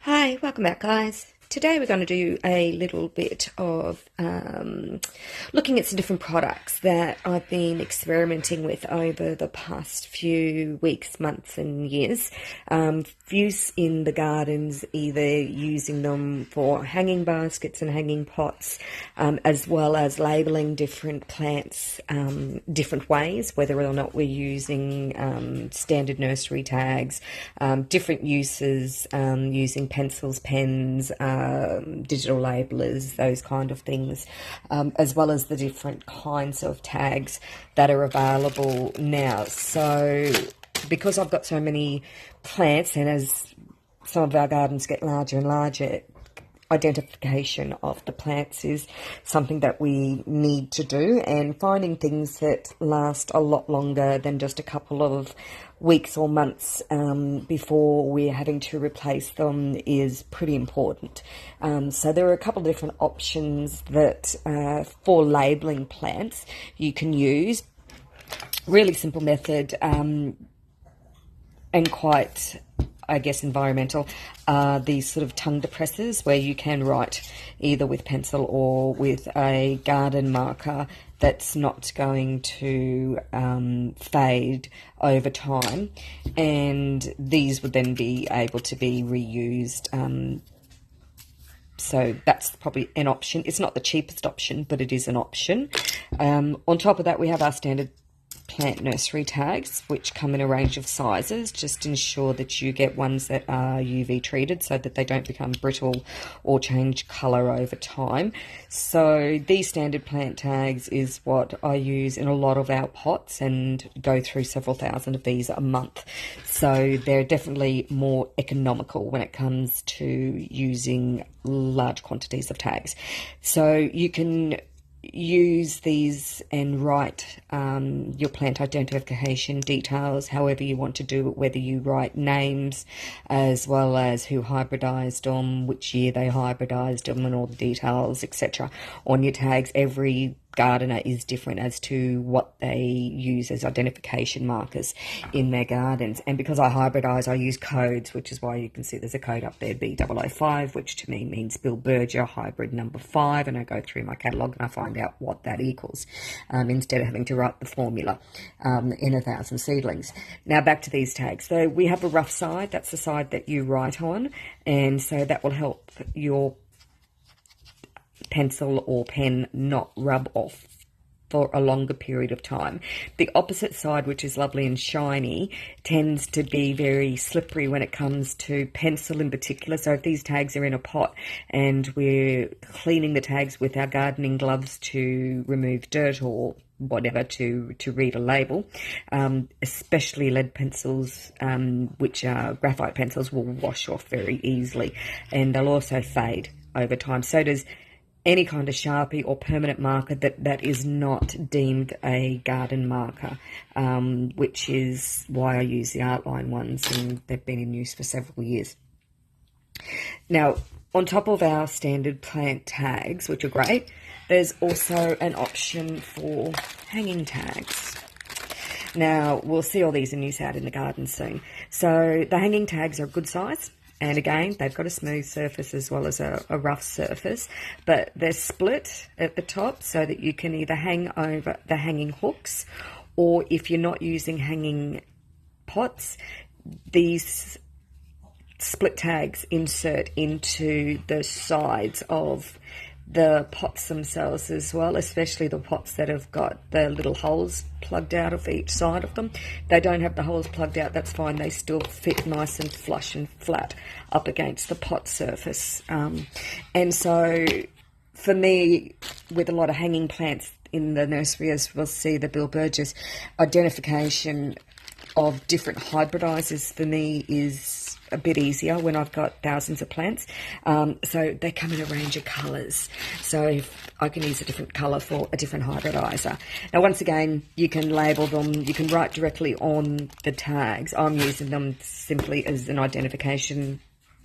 Hi, welcome back, guys. Today we're going to do a little bit of looking at some different products that I've been experimenting with over the past few weeks, months and years. Use in the gardens, either using them for hanging baskets and hanging pots, as well as labelling different plants different ways, whether or not we're using standard nursery tags, different uses, using pencils, pens, digital labelers, those kind of things, as well as the different kinds of tags that are available now. So because I've got so many plants, and as some of our gardens get larger and larger, identification of the plants is something that we need to do, and finding things that last a lot longer than just a couple of weeks or months before we're having to replace them is pretty important. So there are a couple of different options that for labelling plants you can use. Really simple method, and quite, I guess, environmental, these sort of tongue depressors where you can write either with pencil or with a garden marker that's not going to fade over time, and these would then be able to be reused. So that's probably an option. It's not the cheapest option, but it is an option. On top of that, we have our standard plant nursery tags, which come in a range of sizes. Just ensure that you get ones that are UV treated so that they don't become brittle or change colour over time. So these standard plant tags is what I use in a lot of our pots, and go through several thousand of these a month. So they're definitely more economical when it comes to using large quantities of tags. So you can use these and write your plant identification details however you want to do it, whether you write names as well as who hybridized them, which year they hybridized them, and all the details, etc. on your tags. Every gardener is different as to what they use as identification markers in their gardens, and because I hybridize, I use codes, which is why you can see there's a code up there, B005, which to me means Bill Berger hybrid number 5, and I go through my catalogue and I find out what that equals, instead of having to write the formula in 1,000 seedlings. Now back to these tags. So we have a rough side, that's the side that you write on, and so that will help your pencil or pen not rub off for a longer period of time. The opposite side, which is lovely and shiny, tends to be very slippery when it comes to pencil in particular. So if these tags are in a pot and we're cleaning the tags with our gardening gloves to remove dirt or whatever to read a label, especially lead pencils, which are graphite pencils, will wash off very easily, and they'll also fade over time. So does any kind of Sharpie or permanent marker that is not deemed a garden marker, which is why I use the Artline ones, and they've been in use for several years. Now, on top of our standard plant tags, which are great, there's also an option for hanging tags. Now, we'll see all these in use out in the garden soon. So the hanging tags are a good size. And again, they've got a smooth surface as well as a rough surface, but they're split at the top so that you can either hang over the hanging hooks, or if you're not using hanging pots, these split tags insert into the sides of the pots themselves as well, especially the pots that have got the little holes plugged out of each side of them. They don't have the holes plugged out, that's fine. They still fit nice and flush and flat up against the pot surface. And so for me, with a lot of hanging plants in the nursery, as we'll see, the Bill Burgess identification of different hybridizers for me is a bit easier when I've got thousands of plants. So they come in a range of colours. So if I can use a different colour for a different hybridizer. Now, once again, you can label them. You can write directly on the tags. I'm using them simply as an identification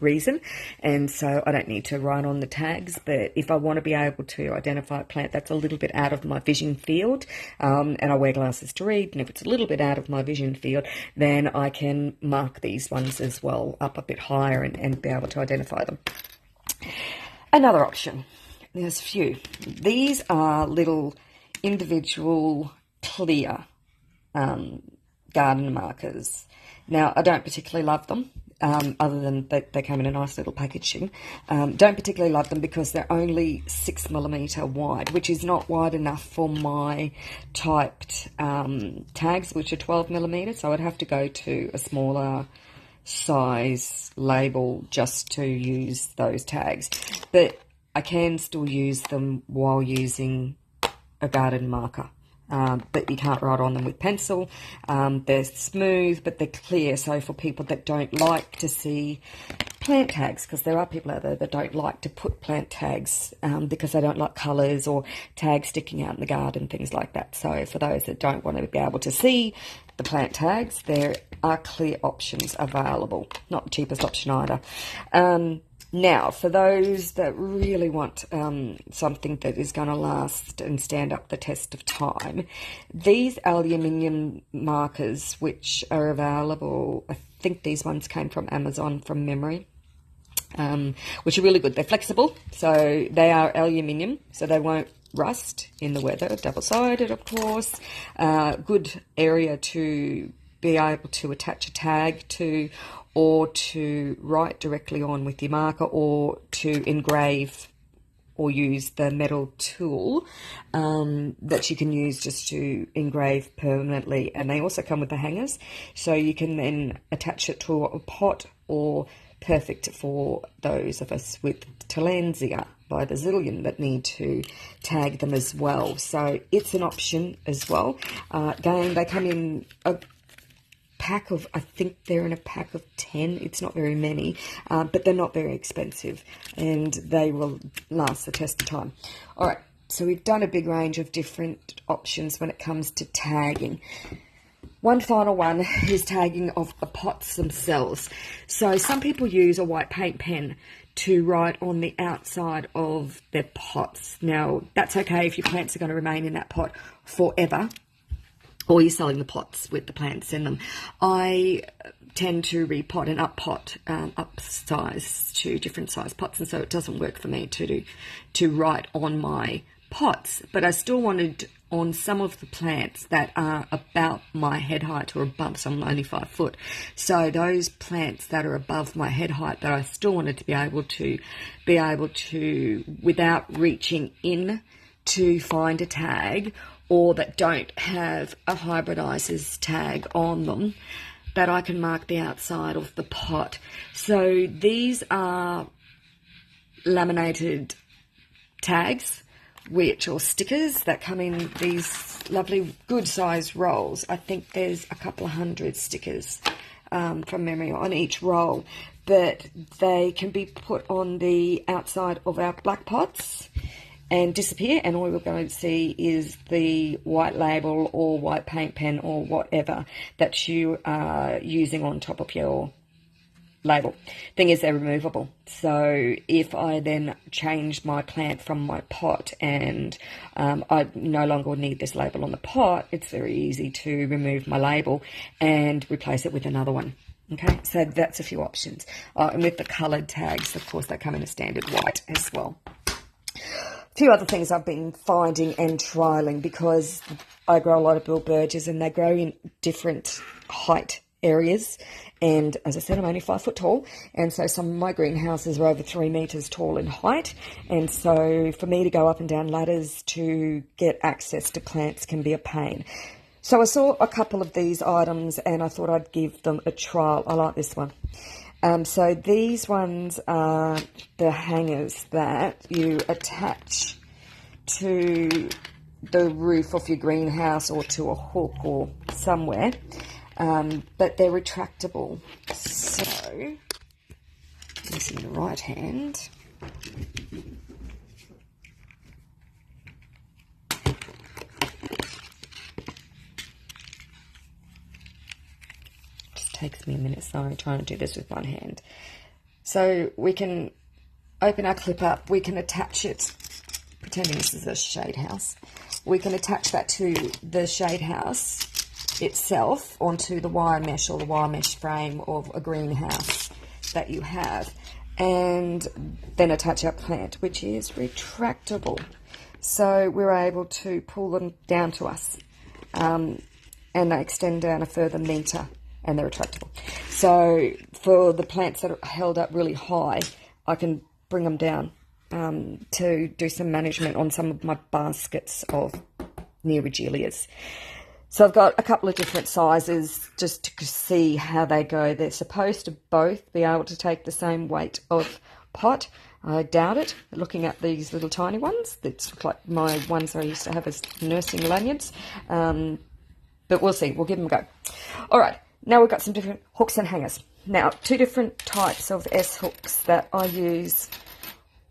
reason, and so I don't need to write on the tags. But if I want to be able to identify a plant that's a little bit out of my vision field, and I wear glasses to read, and if it's a little bit out of my vision field, then I can mark these ones as well up a bit higher and be able to identify them. Another option, there's a few. These are little individual clear garden markers. Now, I don't particularly love them, other than they come in a nice little packaging. Don't particularly love them because they're only 6mm wide, which is not wide enough for my typed tags, which are 12mm. So I'd have to go to a smaller size label just to use those tags. But I can still use them while using a garden marker. But you can't write on them with pencil. They're smooth, but they're clear. So for people that don't like to see plant tags, because there are people out there that don't like to put plant tags because they don't like colours or tags sticking out in the garden, things like that. So for those that don't want to be able to see the plant tags, there are clear options available. Not the cheapest option either. Now, for those that really want something that is going to last and stand up the test of time, these aluminium markers, which are available, I think these ones came from Amazon from memory, which are really good. They're flexible, so they are aluminium, so they won't rust in the weather. Double-sided, of course. Good area to be able to attach a tag to, or to write directly on with your marker, or to engrave or use the metal tool that you can use just to engrave permanently. And they also come with the hangers, so you can then attach it to a pot, or perfect for those of us with Tillandsia by the zillion that need to tag them as well. So it's an option as well. Again, they come in a pack of, I think they're in a pack of 10. It's not very many, but they're not very expensive, and they will last the test of time. All right, so we've done a big range of different options when it comes to tagging. One final one is tagging of the pots themselves. So some people use a white paint pen to write on the outside of their pots. Now, that's okay if your plants are going to remain in that pot forever, or you're selling the pots with the plants in them. I tend to repot and upsize to different size pots, and so it doesn't work for me to write on my pots. But I still wanted on some of the plants that are about my head height or above, so I'm only 5 foot. So those plants that are above my head height, that I still wanted to be able to, without reaching in to find a tag, or that don't have a hybridizer's tag on them, that I can mark the outside of the pot. So these are laminated tags, or stickers that come in these lovely good size rolls. I think there's a couple of hundred stickers from memory on each roll, but they can be put on the outside of our black pots and disappear, and all we're going to see is the white label or white paint pen or whatever that you are using on top of your label. Thing is, they're removable. So if I then change my plant from my pot and I no longer need this label on the pot, it's very easy to remove my label and replace it with another one. Okay, so that's a few options. And with the coloured tags, of course, they come in a standard white as well. A few other things I've been finding and trialling, because I grow a lot of bilberries and they grow in different height areas. And as I said, I'm only 5 foot tall, and so some of my greenhouses are over 3 meters tall in height. And so for me to go up and down ladders to get access to plants can be a pain. So I saw a couple of these items and I thought I'd give them a trial. I like this one. So these ones are the hangers that you attach to the roof of your greenhouse or to a hook or somewhere, but they're retractable. So, this in the right hand. Takes me a minute, sorry, trying to do this with one hand. So we can open our clip up, we can attach it, pretending this is a shade house, we can attach that to the shade house itself onto the wire mesh or the wire mesh frame of a greenhouse that you have, and then attach our plant, which is retractable. So we're able to pull them down to us, and they extend down a further metre, and they're retractable. So for the plants that are held up really high, I can bring them down to do some management on some of my baskets of Neoregelias. So I've got a couple of different sizes just to see how they go. They're supposed to both be able to take the same weight of pot. I doubt it, looking at these little tiny ones. That look like my ones I used to have as nursing lanyards. But we'll see. We'll give them a go. All right. Now we've got some different hooks and hangers. Now, 2 different types of S-hooks that I use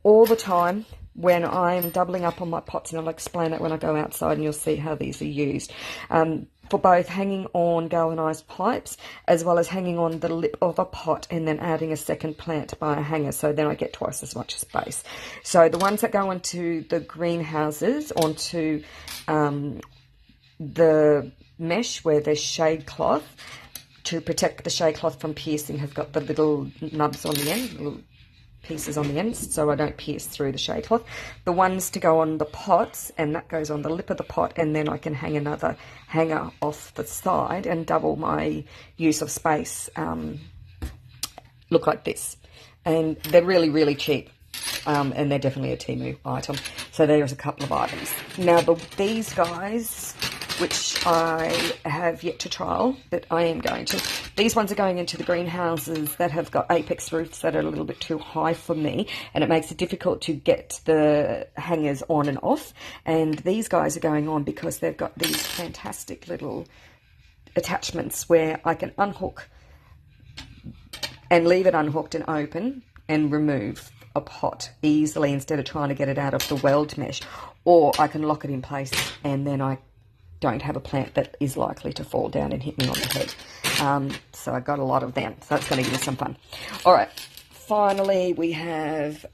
all the time when I'm doubling up on my pots, and I'll explain that when I go outside, and you'll see how these are used. For both hanging on galvanised pipes as well as hanging on the lip of a pot and then adding a second plant by a hanger, so then I get twice as much space. So the ones that go into the greenhouses, onto the mesh where there's shade cloth, to protect the shade cloth from piercing, have got the little nubs on the end, little pieces on the ends, so I don't pierce through the shade cloth. The ones to go on the pots, and that goes on the lip of the pot, and then I can hang another hanger off the side and double my use of space. Look like this, and they're really, really cheap. And they're definitely a Temu item. So there's a couple of items. Now these guys, which I have yet to trial, but I am going to. These ones are going into the greenhouses that have got apex roofs that are a little bit too high for me, and it makes it difficult to get the hangers on and off. And these guys are going on because they've got these fantastic little attachments where I can unhook and leave it unhooked and open and remove a pot easily instead of trying to get it out of the weld mesh, or I can lock it in place and then I don't have a plant that is likely to fall down and hit me on the head. So I got a lot of them, so that's going to give me some fun. All right, finally we have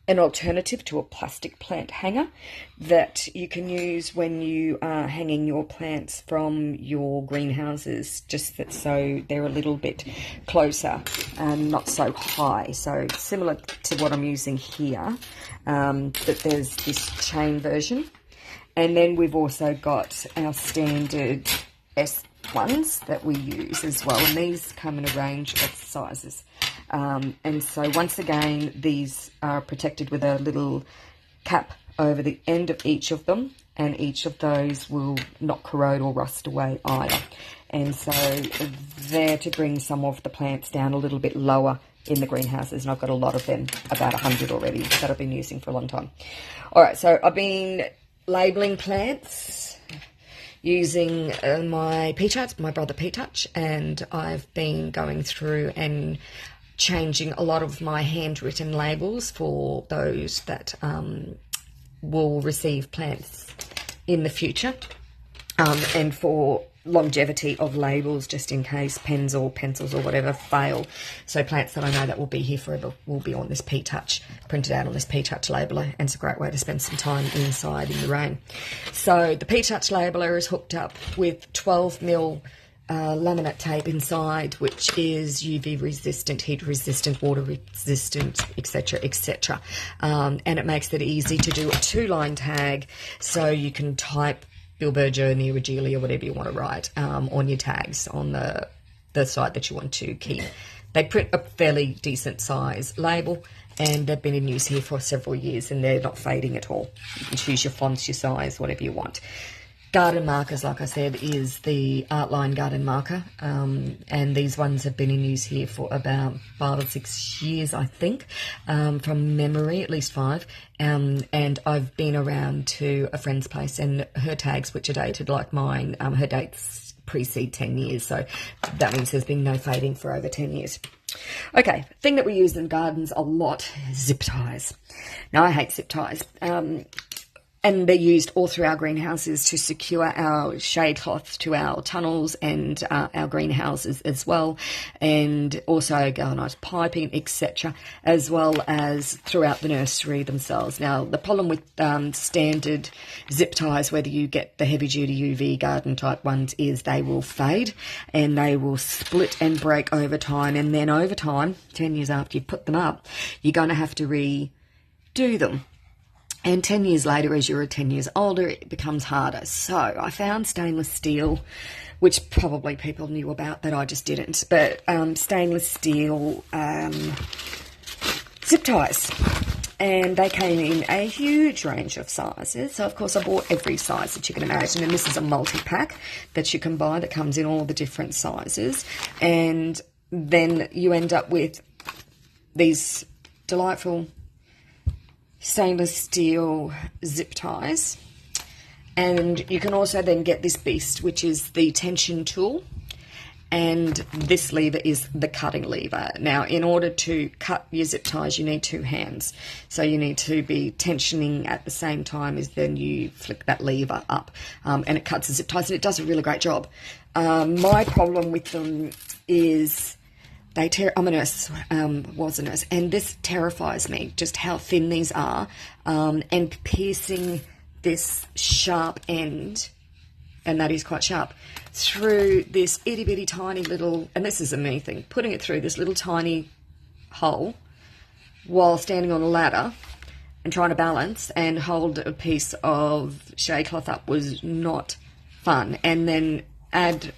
an alternative to a plastic plant hanger that you can use when you are hanging your plants from your greenhouses, just that so they're a little bit closer and not so high. So similar to what I'm using here, but there's this chain version. And then we've also got our standard S ones that we use as well, and these come in a range of sizes. And so once again, these are protected with a little cap over the end of each of them, and each of those will not corrode or rust away either. And so they're to bring some of the plants down a little bit lower in the greenhouses, and I've got a lot of them, about 100 already, that I've been using for a long time. All right, so I've been labeling plants using my P-Touch, my brother P-Touch, and I've been going through and changing a lot of my handwritten labels for those that will receive plants in the future, and for longevity of labels, just in case pens or pencils or whatever fail. So plants that I know that will be here forever will be on this P-Touch, printed out on this P-Touch labeler, and it's a great way to spend some time inside in the rain. So the P-Touch labeler is hooked up with 12mm laminate tape inside, which is UV resistant, heat resistant, water resistant, etc., etc. And it makes it easy to do a 2-line tag, so you can type Bill Berger, Neoregelia, whatever you want to write on your tags on the side that you want to keep. They print a fairly decent size label, and they've been in use here for several years, and they're not fading at all. You can choose your fonts, your size, whatever you want. Garden markers, like I said, is the Artline garden marker, and these ones have been in use here for about 5 or 6 years, I think, from memory, at least 5. And I've been around to a friend's place, and her tags, which are dated like mine, her dates precede 10 years, so that means there's been no fading for over 10 years. Okay, thing that we use in gardens a lot is zip ties. Now, I hate zip ties. And they're used all through our greenhouses to secure our shade cloths to our tunnels and our greenhouses as well, and also galvanised piping, etc., as well as throughout the nursery themselves. Now, the problem with standard zip ties, whether you get the heavy-duty UV garden type ones, is they will fade and they will split and break over time, and then over time, 10 years after you put them up, you're going to have to redo them. And 10 years later, as you're 10 years older, it becomes harder. So I found stainless steel, which probably people knew about, that I just didn't. But stainless steel zip ties. And they came in a huge range of sizes. So, of course, I bought every size that you can imagine. And this is a multi-pack that you can buy that comes in all the different sizes. And then you end up with these delightful stainless steel zip ties, and you can also then get this beast, which is the tension tool, and this lever is the cutting lever. Now, in order to cut your zip ties, you need two hands, so you need to be tensioning at the same time as then you flick that lever up, and it cuts the zip ties, and it does a really great job. My problem with them is they tear. I'm a nurse, was a nurse, and this terrifies me, just how thin these are, and piercing this sharp end, and that is quite sharp, through this itty bitty tiny little, and this is a me thing, putting it through this little tiny hole while standing on a ladder and trying to balance and hold a piece of shade cloth up was not fun. And then add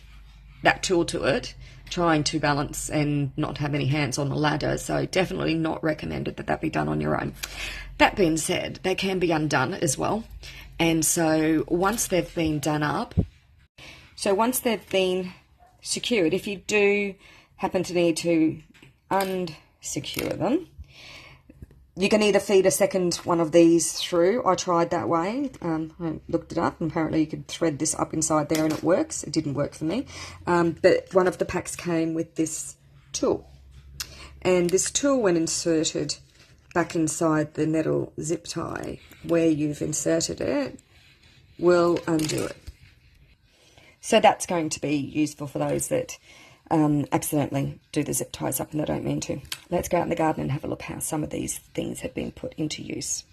that tool to it, trying to balance and not have any hands on the ladder. So definitely not recommended that be done on your own. That being said, they can be undone as well. And so once they've been done up, so once they've been secured, if you do happen to need to unsecure them, you can either feed a second one of these through. I tried that way. I looked it up, and apparently you could thread this up inside there and it works. It didn't work for me. But one of the packs came with this tool. And this tool, when inserted back inside the metal zip tie where you've inserted it, will undo it. So that's going to be useful for those that accidentally do the zip ties up and they don't mean to. Let's go out in the garden and have a look how some of these things have been put into use.